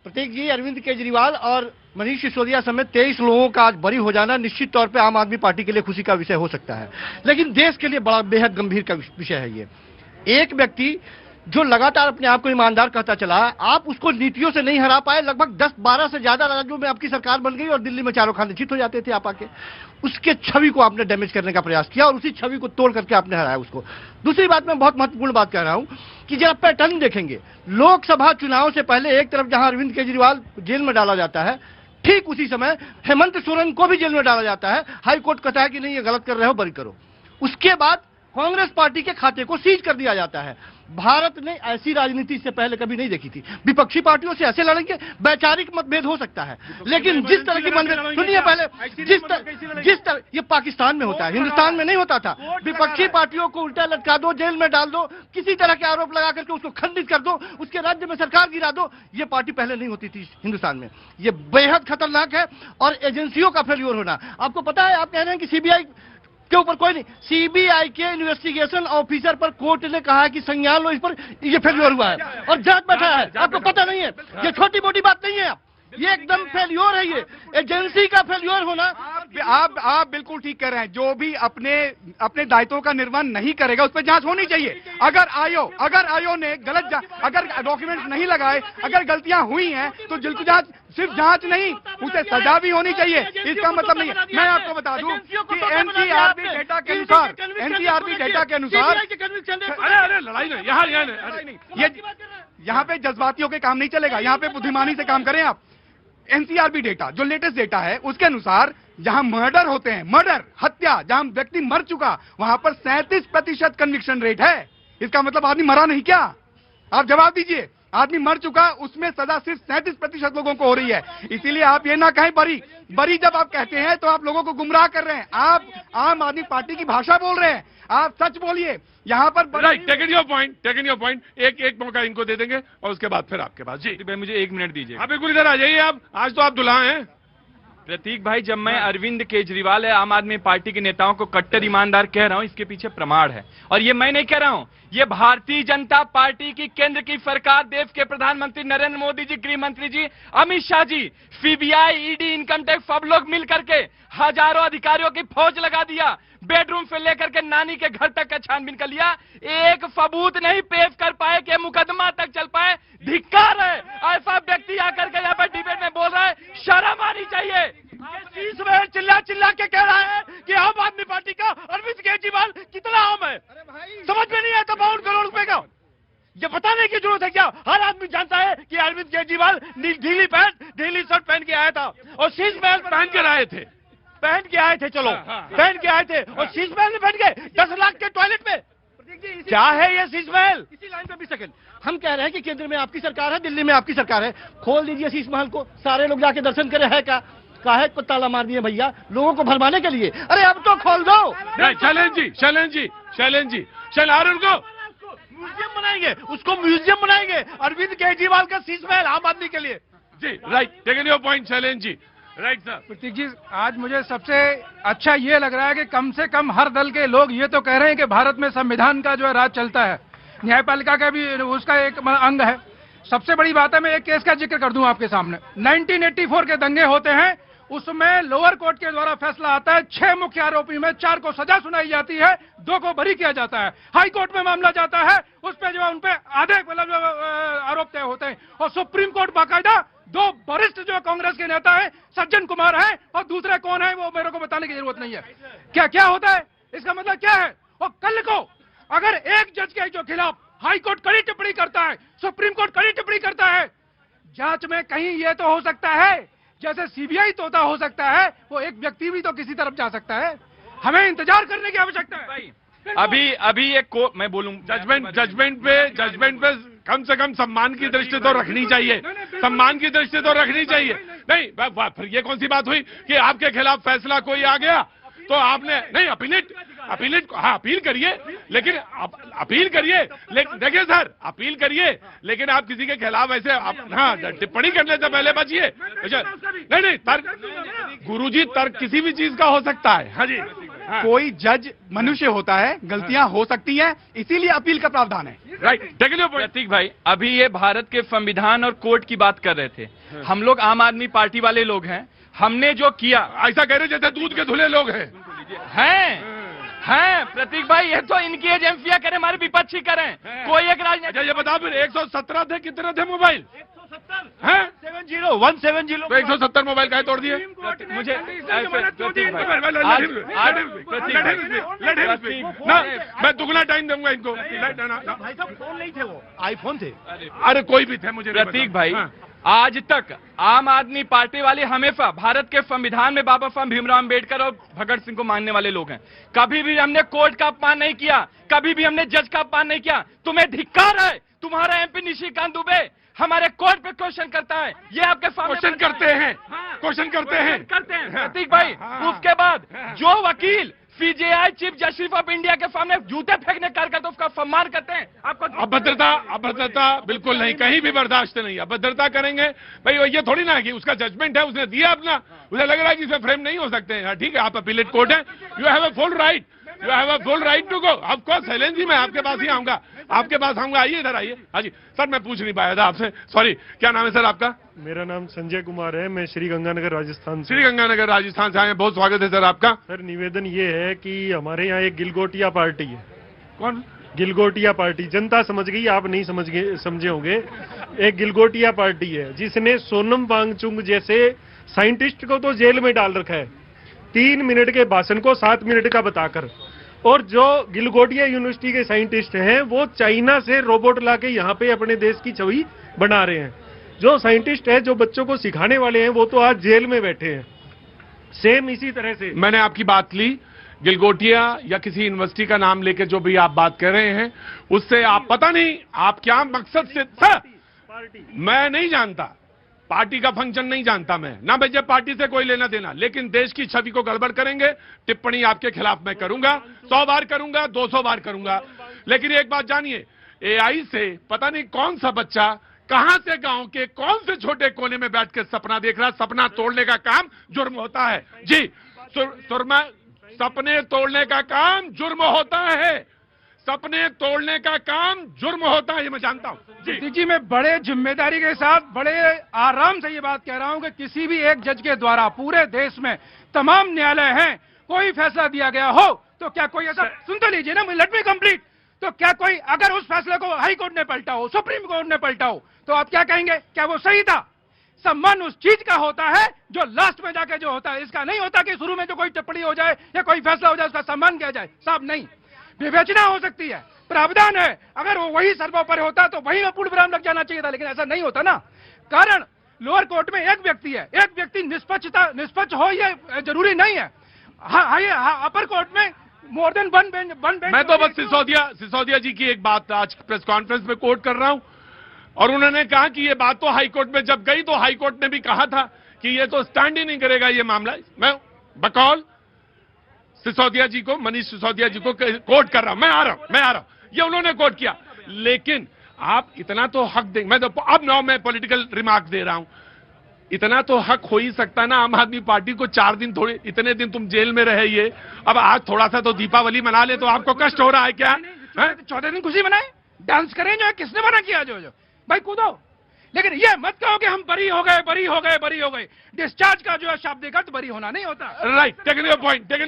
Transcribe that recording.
प्रतीक जी, अरविंद केजरीवाल और मनीष सिसोदिया समेत 23 लोगों का आज बरी हो जाना निश्चित तौर पे आम आदमी पार्टी के लिए खुशी का विषय हो सकता है, लेकिन देश के लिए बड़ा बेहद गंभीर का विषय है ये। एक व्यक्ति जो लगातार अपने आप को ईमानदार कहता चला, आप उसको नीतियों से नहीं हरा पाए। लगभग 10-12 से ज्यादा राज्यों में आपकी सरकार बन गई और दिल्ली में चारों खाने चित हो जाते थे आप आके। उसके छवि को आपने डैमेज करने का प्रयास किया और उसी छवि को तोड़ करके आपने हराया उसको। दूसरी बात, मैं बहुत महत्वपूर्ण बात कह रहा हूं कि जब पैटर्न देखेंगे, लोकसभा चुनाव से पहले एक तरफ जहां अरविंद केजरीवाल जेल में डाला जाता है, ठीक उसी समय हेमंत सोरेन को भी जेल में डाला जाता है। हाईकोर्ट कहता है कि नहीं, ये गलत कर रहे हो, बरी करो। उसके बाद कांग्रेस पार्टी के खाते को सीज कर दिया जाता है। भारत ने ऐसी राजनीति से पहले कभी नहीं देखी थी। विपक्षी पार्टियों से ऐसे लड़ेंगे, वैचारिक मतभेद हो सकता है, लेकिन जिस तरह की मतभेद, सुनिए पहले, जिस तरह ये पाकिस्तान में होता है, हिंदुस्तान में नहीं होता था। विपक्षी पार्टियों को उल्टा लटका दो, जेल में डाल दो, किसी तरह के आरोप लगा करके उसको खंडित कर दो, उसके राज्य में सरकार गिरा दो। ये पार्टी पहले नहीं होती थी हिंदुस्तान में। ये बेहद खतरनाक है। और एजेंसियों का फेल्योर होना, आपको पता है, आप कह रहे हैं कि सीबीआई के ऊपर कोई नहीं, सीबीआई के इन्वेस्टिगेशन ऑफिसर पर कोर्ट ने कहा है कि संज्ञान लो, इस पर ये फेल्योर हुआ है और जांच बैठा है। आपको पता नहीं है, ये छोटी मोटी बात नहीं है, ये एकदम फेल्योर है। ये एजेंसी का फेल्योर होना। आप बिल्कुल ठीक कह रहे हैं। जो भी अपने दायित्वों का निर्वहन नहीं करेगा उस पर जांच होनी चाहिए। अगर आयोग ने गलत अगर डॉक्यूमेंट नहीं लगाए, अगर गलतियां हुई हैं तो बिल्कुल जांच, सिर्फ जांच नहीं, उसे सजा भी होनी चाहिए। इसका मतलब नहीं है। मैं आपको बता दूं कि एनसीआरबी डेटा के अनुसार अरे लड़ाई नहीं, यहाँ पे जज्बातियों के काम नहीं चलेगा, यहाँ पे बुद्धिमानी से काम करें आप। एनसीआरबी डेटा, जो लेटेस्ट डेटा है, उसके अनुसार जहां मर्डर होते हैं, मर्डर, हत्या, जहां व्यक्ति मर चुका, वहां पर 37% कन्विक्शन रेट है। इसका मतलब आदमी मरा नहीं क्या? आप जवाब दीजिए। आदमी मर चुका, उसमें सजा सिर्फ 37% लोगों को हो रही है। इसीलिए आप ये ना कहें बरी जब आप कहते हैं तो आप लोगों को गुमराह कर रहे हैं। आप आम आदमी पार्टी की भाषा बोल रहे हैं। आप सच बोलिए। यहाँ पर राइट, टेकन योर पॉइंट। एक मौका इनको दे देंगे और उसके बाद फिर आपके पास। जी भाई, मुझे 1 मिनट दीजिए। आप बिल्कुल इधर आ जाइए। आप आज तो आप दुल्हा हैं। प्रतीक भाई, जब मैं अरविंद केजरीवाल है आम आदमी पार्टी के नेताओं को कट्टर ईमानदार कह रहा हूं, इसके पीछे प्रमाण है। और ये मैं नहीं कह रहा हूं, ये भारतीय जनता पार्टी की केंद्र की सरकार, देश के प्रधानमंत्री नरेंद्र मोदी जी, गृह मंत्री जी Amit Shah ji, CBI, ED, income tax, सब लोग मिल करके हजारों अधिकारियों की फौज लगा दिया। बेडरूम से लेकर के नानी के घर तक का छानबीन कर लिया। एक सबूत नहीं पेश कर पाए कि मुकदमा तक चल पाए। धिक्कार है ऐसा व्यक्ति आकर के यहाँ पर डिबेट में बोल रहा है। शर्म आनी चाहिए। चिल्ला चिल्ला के कह रहा है कि आम आदमी पार्टी का अरविंद केजरीवाल कितना आम है। समझ में नहीं आता 52 करोड़ रुपए का। ये बताने की जरूरत है क्या? हर आदमी जानता है कि अरविंद केजरीवाल ढीली पैंट, ढीली शर्ट पहन के आया था और शीश महल पहन के आए थे। चलो पहन के आए थे और शीश महल में पहन गए 10 लाख के टॉयलेट में। क्या है ये शीश महल? इसी लाइन पे 20 सेकंड। हम कह रहे हैं कि केंद्र में आपकी सरकार है, दिल्ली में आपकी सरकार है, खोल दीजिए शीश महल को, सारे लोग जाके दर्शन करें। है क्या? काहे को ताला मार दिए भैया? लोगों को भरमाने के लिए? अरे अब तो खोल दो। शैलेंद्र जी, अरुण को म्यूजियम बनाएंगे, उसको म्यूजियम बनाएंगे अरविंद केजरीवाल का शीश महल आम आदमी के लिए। जी right, taken your point Shailendra ji. Right sir. Prateek ji, आज मुझे सबसे अच्छा ये लग रहा है कि कम से कम हर दल के लोग ये तो कह रहे हैं कि भारत में संविधान का जो है राज चलता है, न्यायपालिका का भी उसका एक अंग है। सबसे बड़ी बात है, मैं एक केस का जिक्र कर दूं आपके सामने। 1984 के दंगे होते हैं, उसमें लोअर कोर्ट के द्वारा फैसला आता है। 6 मुख्य आरोपी में 4 को सजा सुनाई जाती है, 2 को बरी किया जाता है। हाई कोर्ट में मामला जाता है, उस पर जो है उन पे आधे मतलब आरोप तय होते हैं। और सुप्रीम कोर्ट बाकायदा 2 वरिष्ठ जो कांग्रेस के नेता हैं, सज्जन कुमार है और दूसरे कौन है वो मेरे को बताने की जरूरत नहीं है। क्या होता है? इसका मतलब क्या है? और कल को अगर एक जज के जो खिलाफ हाई कोर्ट कड़ी टिप्पणी करता है, सुप्रीम कोर्ट कड़ी टिप्पणी करता है, जांच में कहीं ये तो हो सकता है जैसे सीबीआई तोता हो सकता है, वो एक व्यक्ति भी तो किसी तरफ जा सकता है। हमें इंतजार करने की आवश्यकता है। अभी एक मैं बोलूं, जजमेंट पे कम से कम सम्मान की दृष्टि तो रखनी चाहिए। सम्मान की दृष्टि तो रखनी चाहिए। नहीं, फिर ये कौन सी बात हुई कि आपके खिलाफ फैसला कोई आ गया तो आपने नहीं अपील करिए, लेकिन अपील करिए, लेकिन देखिए सर, अपील करिए, लेकिन आप किसी के खिलाफ ऐसे टिप्पणी करने से पहले बचिए। नहीं, तर्क गुरुजी, तर्क किसी भी चीज का हो सकता है। हाँ जी। हाँ। कोई जज मनुष्य होता है, गलतियां हो सकती हैं, इसीलिए अपील का प्रावधान है। Right, take your point. Prateek भाई, अभी ये भारत के संविधान और कोर्ट की बात कर रहे थे। हम लोग आम आदमी पार्टी वाले लोग हैं, हमने जो किया, ऐसा कह रहे जैसे दूध के धुले लोग हैं। हैं प्रतीक भाई, ये तो इनकी एजेंसियां करें, हमारे विपक्षी करें, कोई एक राजनीति। अच्छा ये बताओ फिर 117 थे, कितने थे मोबाइल? 170 तो 170 मोबाइल का तोड़ दिए। मुझे मैं दुगना टाइम दूंगा इनको। भाई साहब फोन नहीं थे, वो आईफोन थे। अरे कोई भी थे, मुझे नहीं प्रतीक पता। भाई, हाँ। आज तक आम आदमी पार्टी वाले हमेशा भारत के संविधान में बाबा साहब भीमराव अम्बेडकर और भगत सिंह को मानने वाले लोग हैं। कभी भी हमने कोर्ट का अपमान नहीं किया, कभी भी हमने जज का अपमान नहीं किया। तुम्हें धिक्कार है, तुम्हारा एमपी निशिकांत दुबे हमारे कोर्ट पे क्वेश्चन करता है, ये आपके सामने क्वेश्चन करते हैं, क्वेश्चन करते हैं। प्रतीक भाई, उसके बाद जो वकील CJI chief justice of India के सामने जूते फेंकने करते उसका सम्मान करते हैं, आपको अभद्रता बिल्कुल नहीं, कहीं भी बर्दाश्त नहीं। अभद्रता करेंगे भाई, ये थोड़ी ना है कि उसका जजमेंट है, उसने दिया अपना, उसे लग रहा है कि इसमें फ्रेम नहीं हो सकते हैं। ठीक है, आप अपीलेट कोर्ट है, you have a full right, you have a full right to go. Of course Shailendra ji, मैं आपके पास ही आऊंगा, आपके पास आऊंगा। आइए इधर आइए। हाँ जी सर, मैं पूछ नहीं पाया था आपसे, सॉरी। क्या नाम है सर आपका? मेरा नाम संजय कुमार है, मैं श्री गंगानगर राजस्थान से। श्री गंगानगर राजस्थान से आए हैं, बहुत स्वागत है सर आपका। सर निवेदन ये है कि हमारे यहाँ एक गिलगोटिया पार्टी है। कौन? गिलगोटिया पार्टी, जनता समझ गई, आप नहीं समझे होंगे। एक गिलगोटिया पार्टी है जिसने सोनम वांगचुक जैसे साइंटिस्ट को तो जेल में डाल रखा है, 3 मिनट के भाषण को 7 मिनट का बताकर। और जो गिलगोटिया यूनिवर्सिटी के साइंटिस्ट हैं वो चाइना से रोबोट लाके यहाँ पे अपने देश की छवि बना रहे हैं। जो साइंटिस्ट है, जो बच्चों को सिखाने वाले हैं, वो तो आज जेल में बैठे हैं। सेम इसी तरह से मैंने आपकी बात ली, गिलगोटिया या किसी यूनिवर्सिटी का नाम लेके जो भी आप बात कर रहे हैं, उससे आप पता नहीं आप क्या मकसद से। सर मैं नहीं जानता, पार्टी का फंक्शन नहीं जानता मैं, ना मुझे पार्टी से कोई लेना देना, लेकिन देश की छवि को गड़बड़ करेंगे, टिप्पणी आपके खिलाफ मैं करूंगा, 100 बार करूंगा, 200 बार करूंगा। लेकिन एक बात जानिए, एआई से पता नहीं कौन सा बच्चा कहां से गांव के कौन से छोटे कोने में बैठ के सपना देख रहा, सपना तोड़ने का काम जुर्म होता है जी। सपने तोड़ने का काम जुर्म होता है, सपने तोड़ने का काम जुर्म होता है, ये मैं जानता हूं जी। मैं बड़े जिम्मेदारी के साथ, बड़े आराम से ये बात कह रहा हूं कि किसी भी एक जज के द्वारा पूरे देश में तमाम न्यायालय हैं, कोई फैसला दिया गया हो तो क्या कोई ऐसा, सुन तो लीजिए ना, लेट मी कंप्लीट। तो क्या कोई अगर उस फैसले को हाई कोर्ट ने पलटा हो, सुप्रीम कोर्ट ने पलटा हो, तो आप क्या कहेंगे? क्या वो सही था? सम्मान उस चीज का होता है जो लास्ट में जाके जो होता है। इसका नहीं होता कि शुरू में जो कोई टिप्पणी हो जाए या कोई फैसला हो जाए उसका सम्मान किया जाए। साहब नहीं, विवेचना हो सकती है, प्रावधान है। अगर वो वही सर्वोपरि होता तो वही में पूर्ण विराम लग जाना चाहिए था, लेकिन ऐसा नहीं होता ना। कारण लोअर कोर्ट में एक व्यक्ति है, एक व्यक्ति निष्पक्ष हो ये जरूरी नहीं है। अपर कोर्ट में मोर देन वन बेंच। मैं तो बस सिसोदिया जी की एक बात आज प्रेस कॉन्फ्रेंस में कोट कर रहा हूं, और उन्होंने कहा कि ये बात तो हाईकोर्ट में जब गई तो हाईकोर्ट ने भी कहा था कि ये तो स्टैंड ही नहीं करेगा ये मामला। मैं बकौल सिसोदिया जी को, मनीष सिसोदिया जी को कोट कर रहा हूं, मैं आ रहा हूं, ये उन्होंने कोट किया। लेकिन आप इतना तो हक देंगे, मैं तो अब नाउ मैं पॉलिटिकल रिमार्क दे रहा हूं, इतना तो हक हो ही सकता ना आम आदमी पार्टी को। 4 दिन थोड़े, इतने दिन तुम जेल में रहे, ये अब आज थोड़ा सा तो दीपावली मना ले, तो आपको कष्ट हो रहा है क्या? 14 दिन खुशी मनाए, डांस करें, जो है किसने मना किया? जो भाई कूदो, लेकिन ये मत कहो कि हम बरी हो गए। डिस्चार्ज का जो है शाब्दिक अर्थ बरी होना नहीं होता। Right, taking your point.